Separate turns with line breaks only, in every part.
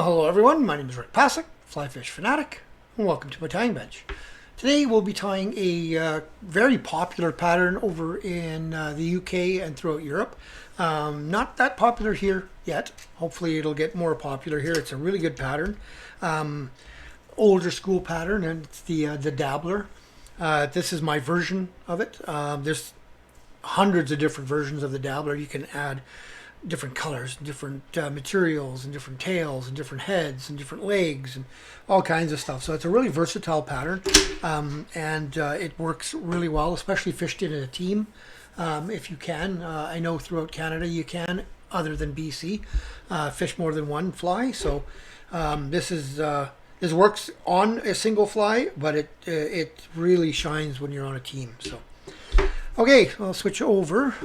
Well, hello everyone, my name is Passek, FlyFish Fanatic, and welcome to my tying bench. Today we'll be tying a very popular pattern over in the UK and throughout Europe. Not that popular here yet. Hopefully it'll get more popular here. It's a really good pattern. Older school pattern, and it's the Dabbler. This is my version of it. There's hundreds of different versions of the Dabbler. You can add different colors, different materials, and different tails, and different heads, and different legs, and all kinds of stuff. So it's a really versatile pattern, and it works really well, especially fished in a team, if you can. I know throughout Canada you can, other than BC, fish more than one fly. So this works on a single fly, but it really shines when you're on a team. So okay, I'll switch over.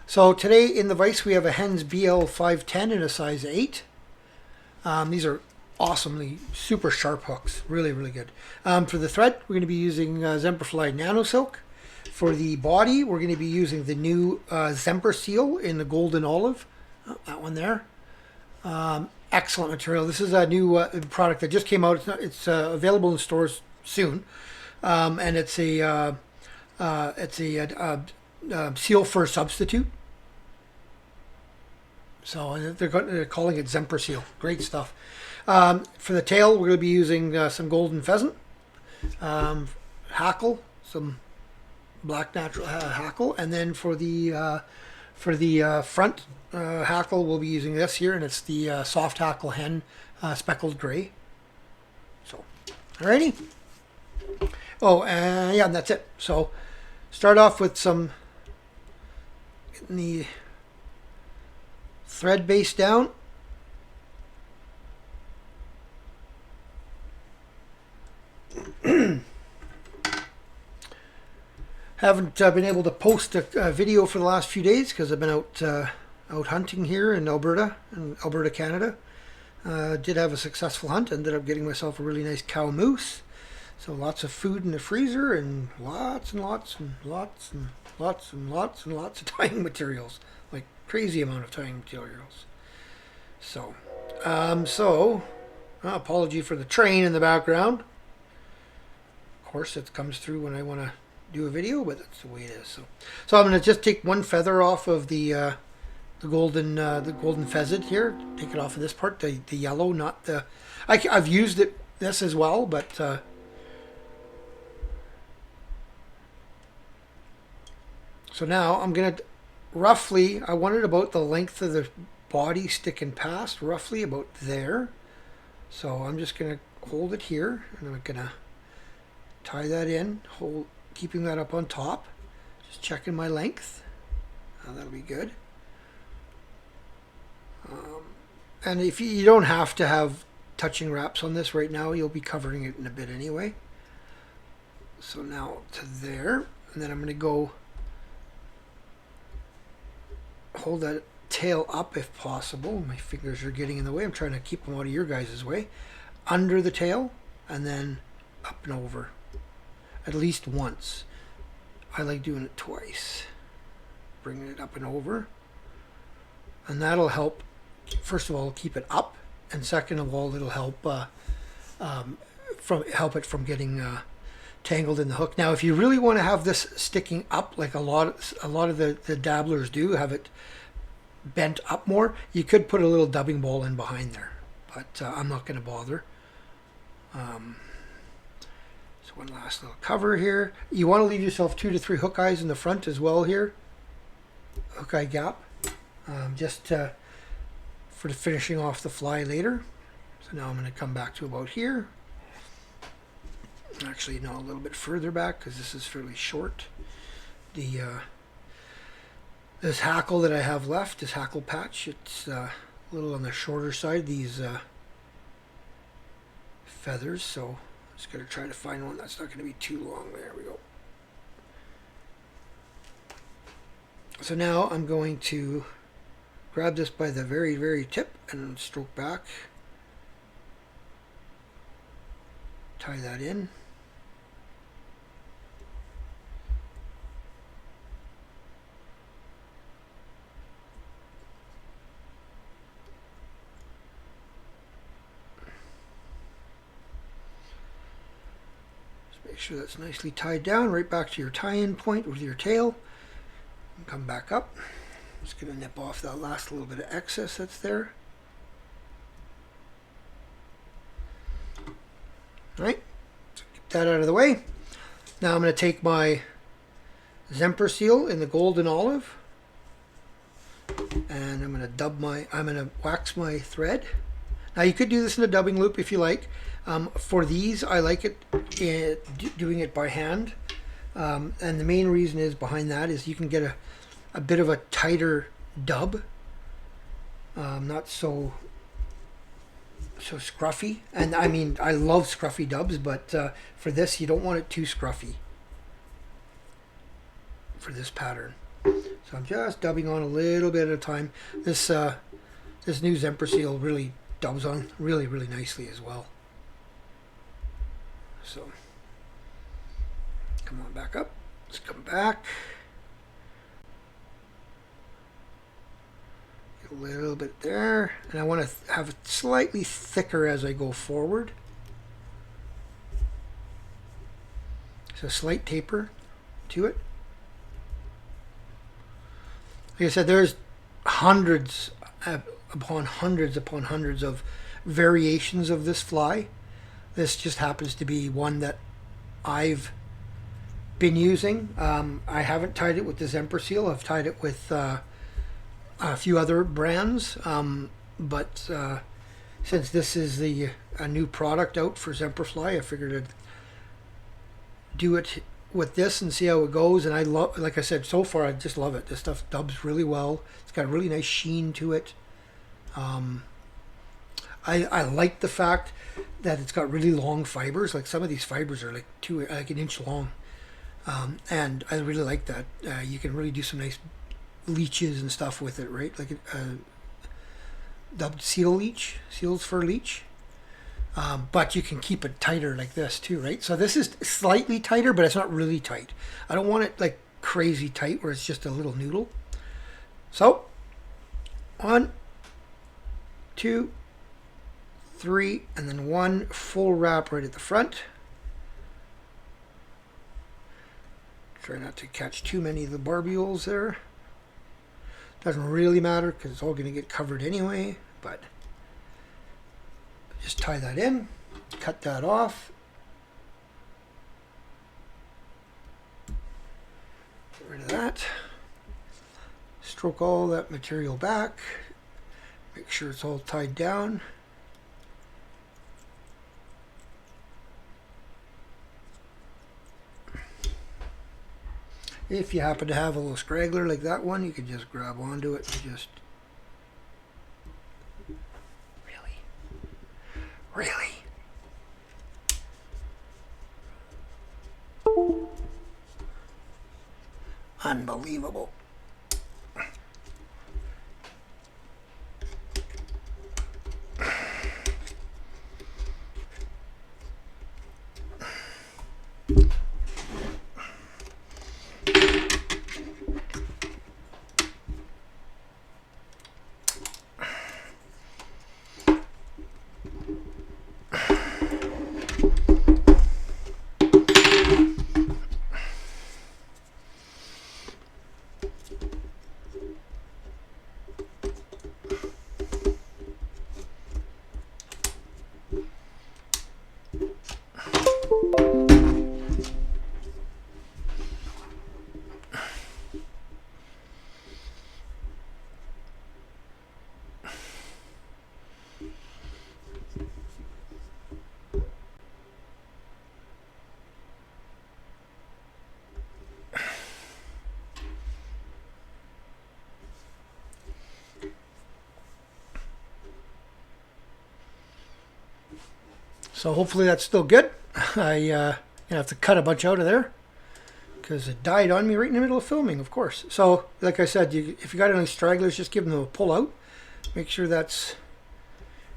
So today in the vise we have a Hends BL 510 in a size 8. These are awesomely super sharp hooks, really good. For the thread we're going to be using Semperfli Nano Silk. For the body we're going to be using the new Semper-seal in the golden olive. Oh, that one there. Excellent material. This is a new product that just came out. It's available in stores soon, and it's a seal fur substitute. So they're calling it Semper-seal. Great stuff. For the tail, we're going to be using some golden pheasant, hackle, some black natural hackle, and then for the front hackle, we'll be using this here, and it's the soft hackle hen, speckled gray. So, alrighty. Oh, yeah, and that's it. So, start off with some getting the thread base down. Haven't been able to post a video for the last few days because I've been out hunting here in Alberta, Canada. Did have a successful hunt. Ended up getting myself a really nice cow moose. So lots of food in the freezer, and lots of tying materials, like crazy amount of tying materials. So, apology for the train in the background. Of course, it comes through when I want to do a video, but that's the way it is. So I'm going to just take one feather off of the golden pheasant here. Take it off of this part, the yellow, not the. I've used this as well, but. So now I'm going to roughly, I want it about the length of the body sticking past, roughly about there. So I'm just going to hold it here, and I'm going to tie that in, keeping that up on top. Just checking my length. That'll be good. And if you don't have to have touching wraps on this right now, you'll be covering it in a bit anyway. So now to there, and then I'm going to go hold that tail up if possible. My fingers are getting in the way. I'm trying to keep them out of your guys' way. Under the tail, and then up and over. At least once. I like doing it twice. Bringing it up and over. And that'll help, first of all, keep it up. And second of all, it'll help help it from getting tangled in the hook. Now, if you really want to have this sticking up, like a lot of the dabblers do, have it bent up more, you could put a little dubbing ball in behind there, but I'm not going to bother. So one last little cover here. You want to leave yourself 2 to 3 hook eyes in the front as well here. Hook eye gap, just for the finishing off the fly later. So now I'm going to come back to about here. Actually, no, a little bit further back because this is fairly short. This hackle that I have left, this hackle patch, it's a little on the shorter side, these feathers, so I'm just going to try to find one that's not going to be too long. There we go. So now I'm going to grab this by the very tip and stroke back. Tie that in. Make sure that's nicely tied down right back to your tie-in point with your tail. And come back up. Just going to nip off that last little bit of excess that's there. Alright, so get that out of the way. Now I'm going to take my Semper-seal in the golden olive. And I'm going to wax my thread. Now you could do this in a dubbing loop if you like. For these, I like it doing it by hand. And the main reason is behind that is you can get a bit of a tighter dub. Not so scruffy. And I mean, I love scruffy dubs, but for this, you don't want it too scruffy for this pattern. So I'm just dubbing on a little bit at a time. This new Semper-seal really dubs on really nicely as well. So come on back up. Let's come back. Get a little bit there, and I want to have it slightly thicker as I go forward. So slight taper to it. Like I said, there's hundreds upon hundreds of variations of this fly. This just happens to be one that I've been using. I haven't tied it with the Semper-seal. I've tied it with a few other brands. But since this is a new product out for Semperfli, I figured I'd do it with this and see how it goes. And I love, like I said, so far I just love it. This stuff dubs really well. It's got a really nice sheen to it. I like the fact that it's got really long fibers. Like some of these fibers are like an inch long, and I really like that. You can really do some nice leeches and stuff with it, right? Like a dubbed seals for leech. But you can keep it tighter like this too, right? So this is slightly tighter, but it's not really tight. I don't want it like crazy tight where it's just a little noodle. So 1, 2, 3, and then 1 full wrap right at the front. Try not to catch too many of the barbules there. Doesn't really matter because it's all going to get covered anyway, but just tie that in, cut that off. Get rid of that. Stroke all that material back. Make sure it's all tied down. If you happen to have a little straggler like that one, you can just grab onto it and just... Really? Unbelievable. So hopefully that's still good. I have to cut a bunch out of there because it died on me right in the middle of filming, of course. So like I said, if you got any stragglers, just give them a pull out. Make sure that's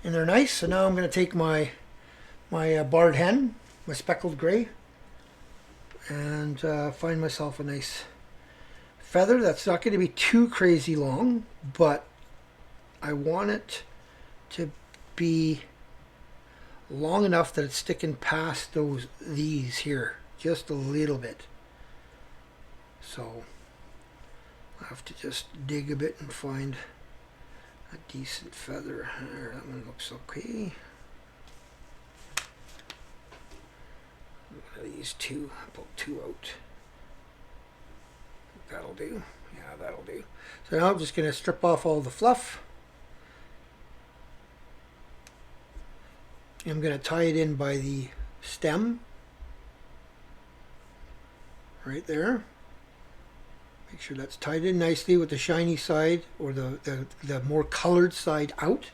in there nice. So now I'm going to take my barred hen, my speckled gray, and find myself a nice feather that's not going to be too crazy long, but I want it to be long enough that it's sticking past these here, just a little bit. So I have to just dig a bit and find a decent feather. There, that one looks okay. One of these two, pull two out. That'll do. Yeah, that'll do. So now I'm just going to strip off all the fluff. I'm going to tie it in by the stem. Right there. Make sure that's tied in nicely with the shiny side, or the more colored side out.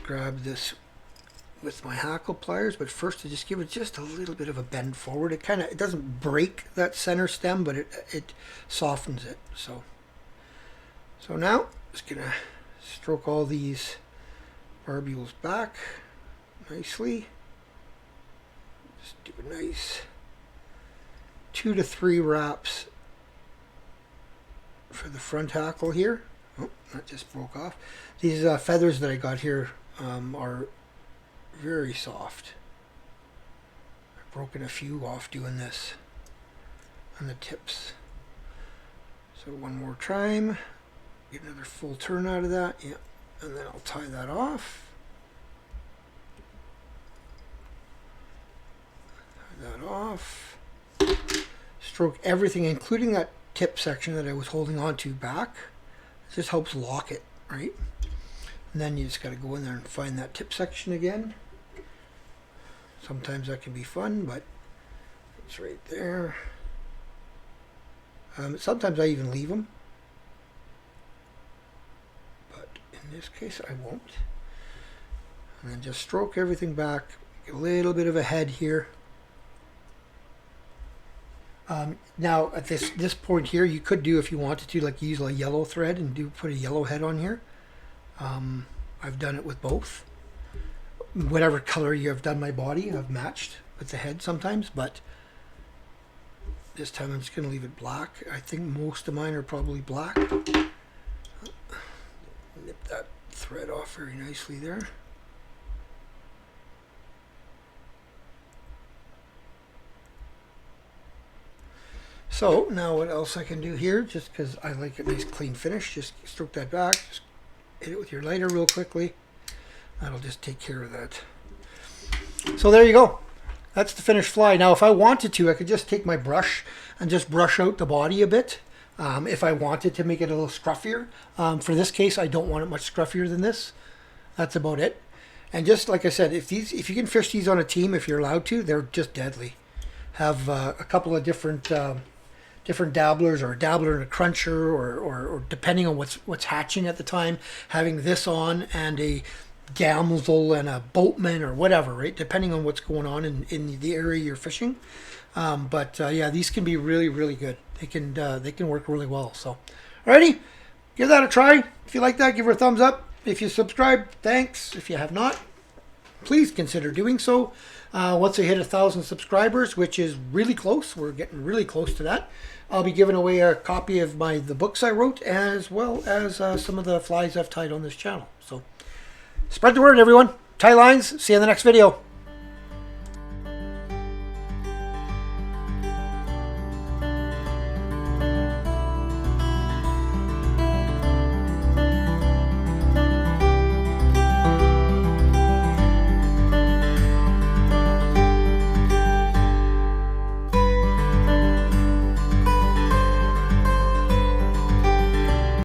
Grab this with my hackle pliers, but first I just give it just a little bit of a bend forward. It doesn't break that center stem, but it softens it. So now just gonna stroke all these barbules back nicely. Just do a nice 2 to 3 wraps for the front hackle here. Oh, that just broke off. These feathers that I got here are very soft. I've broken a few off doing this on the tips. So one more time, get another full turn out of that. Yeah, and then I'll tie that off. Tie that off. Stroke everything, including that tip section that I was holding on to back. It just helps lock it, right? And then you just got to go in there and find that tip section again. Sometimes that can be fun, but it's right there. Sometimes I even leave them, but in this case I won't. And then just stroke everything back. Get a little bit of a head here. Now at this point here, you could do, if you wanted to, like use a yellow thread and put a yellow head on here. I've done it with both. Whatever color you have done my body, I've matched with the head sometimes, but this time I'm just going to leave it black. I think most of mine are probably black. Nip that thread off very nicely there. So now what else I can do here, just because I like a nice clean finish, just stroke that back, just hit it with your lighter real quickly. That'll just take care of that. So there you go. That's the finished fly. Now if I wanted to, I could just take my brush and just brush out the body a bit. If I wanted to make it a little scruffier. For this case, I don't want it much scruffier than this. That's about it. And just like I said, if you can fish these on a team, if you're allowed to, they're just deadly. Have a couple of different dabblers, or a dabbler and a cruncher, or depending on what's hatching at the time, having this on and a gamsel and a boatman or whatever, right? Depending on what's going on in the area you're fishing. Yeah, these can be really, really good. They can work really well. So, alrighty, give that a try. If you like that, give her a thumbs up. If you subscribe, thanks. If you have not, please consider doing so. Once I hit 1,000 subscribers, which is really close, we're getting really close to that, I'll be giving away a copy of the books I wrote, as well as some of the flies I've tied on this channel. So spread the word, everyone. Tie lines. See you in the next video.